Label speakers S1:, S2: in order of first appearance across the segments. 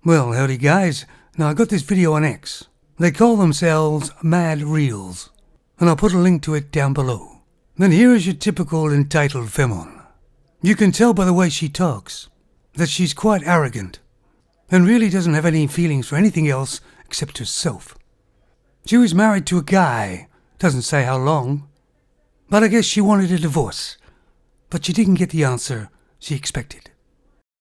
S1: Well, howdy guys. Now I got this video on X. They call themselves Mad Reels, and I'll put a link to it down below. Then here is your typical entitled Femon. You can tell by the way she talks that she's quite arrogant and really doesn't have any feelings for anything else except herself. She was married to a guy, doesn't say how long, but I guess she wanted a divorce, but she didn't get the answer she expected.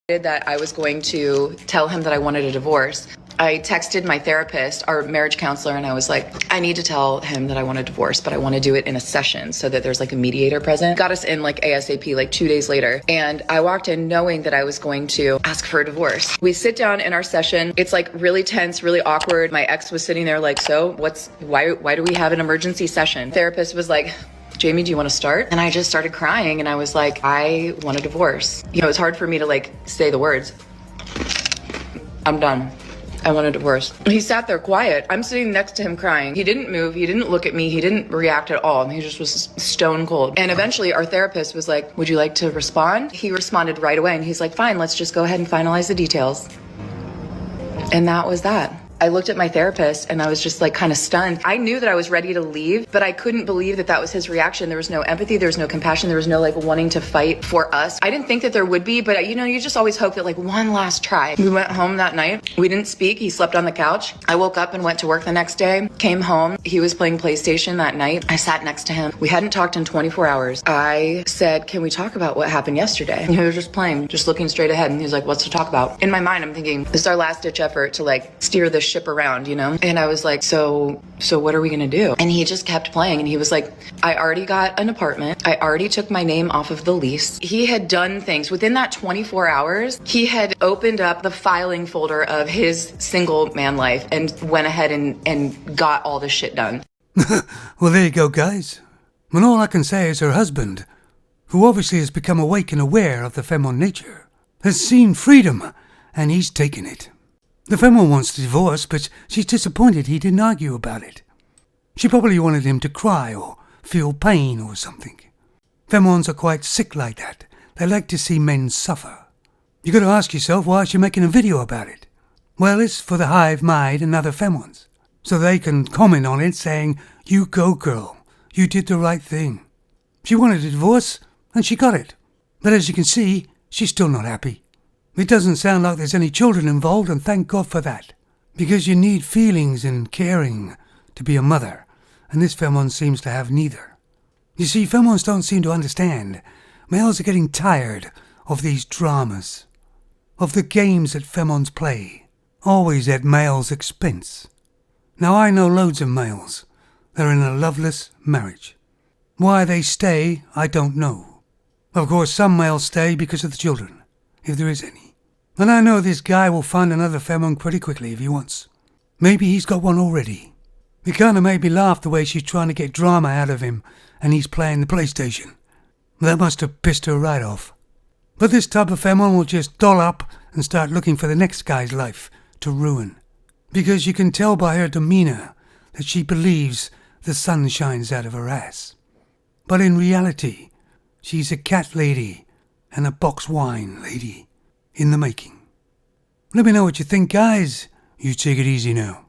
S2: That I was going to tell him that I wanted a divorce. I texted my therapist, our marriage counselor, and I was like, I need to tell him that I want a divorce, but I want to do it in a session so that there's like a mediator present. Got us in like ASAP, like 2 days later. And I walked in knowing that I was going to ask for a divorce. We sit down in our session. It's like really tense, really awkward. My ex was sitting there like, so why do we have an emergency session? Therapist was like, Jamie, do you want to start? And I just started crying and I was like, I want a divorce. You know, it's hard for me to like say the words. I'm done. I want a divorce. He sat there quiet. I'm sitting next to him crying. He didn't move. He didn't look at me. He didn't react at all. He just was stone cold. And eventually our therapist was like, would you like to respond? He responded right away and he's like, fine, let's just go ahead and finalize the details. And that was that. I looked at my therapist and I was just like kind of stunned. I knew that I was ready to leave, but I couldn't believe that that was his reaction. There was no empathy. There was no compassion. There was no like wanting to fight for us. I didn't think that there would be, but you know, you just always hope that like one last try. We went home that night. We didn't speak. He slept on the couch. I woke up and went to work the next day, came home. He was playing PlayStation that night. I sat next to him. We hadn't talked in 24 hours. I said, can we talk about what happened yesterday? And he was just playing, just looking straight ahead. And he was like, what's to talk about? In my mind, I'm thinking, this is our last ditch effort to like steer this ship around, you know? And I was like, so what are we gonna do? And he just kept playing and he was like, I already got an apartment. I already took my name off of the lease. He had done things within that 24 hours. He had opened up the filing folder of his single man life and went ahead and got all this shit done.
S1: Well, there you go, guys. And all I can say is her husband, who obviously has become awake and aware of the Femon nature, has seen freedom and he's taken it. The Femon wants to divorce, but she's disappointed he didn't argue about it. She probably wanted him to cry or feel pain or something. Femons are quite sick like that. They like to see men suffer. You got to ask yourself, why is she making a video about it? Well, it's for the hive mind and other Femons, so they can comment on it saying, you go girl, you did the right thing. She wanted a divorce and she got it. But as you can see, she's still not happy. It doesn't sound like there's any children involved, and thank God for that. Because you need feelings and caring to be a mother, and this Femon seems to have neither. You see, Femons don't seem to understand. Males are getting tired of these dramas, of the games that Femons play, always at males' expense. Now I know loads of males. They're in a loveless marriage. Why they stay, I don't know. Of course, some males stay because of the children, if there is any. And I know this guy will find another Femon pretty quickly if he wants. Maybe he's got one already. It kind of made me laugh the way she's trying to get drama out of him and he's playing the PlayStation. That must have pissed her right off. But this type of Femon will just doll up and start looking for the next guy's life to ruin. Because you can tell by her demeanor that she believes the sun shines out of her ass. But in reality, she's a cat lady and a box wine lady in the making. Let me know what you think, guys. You take it easy now.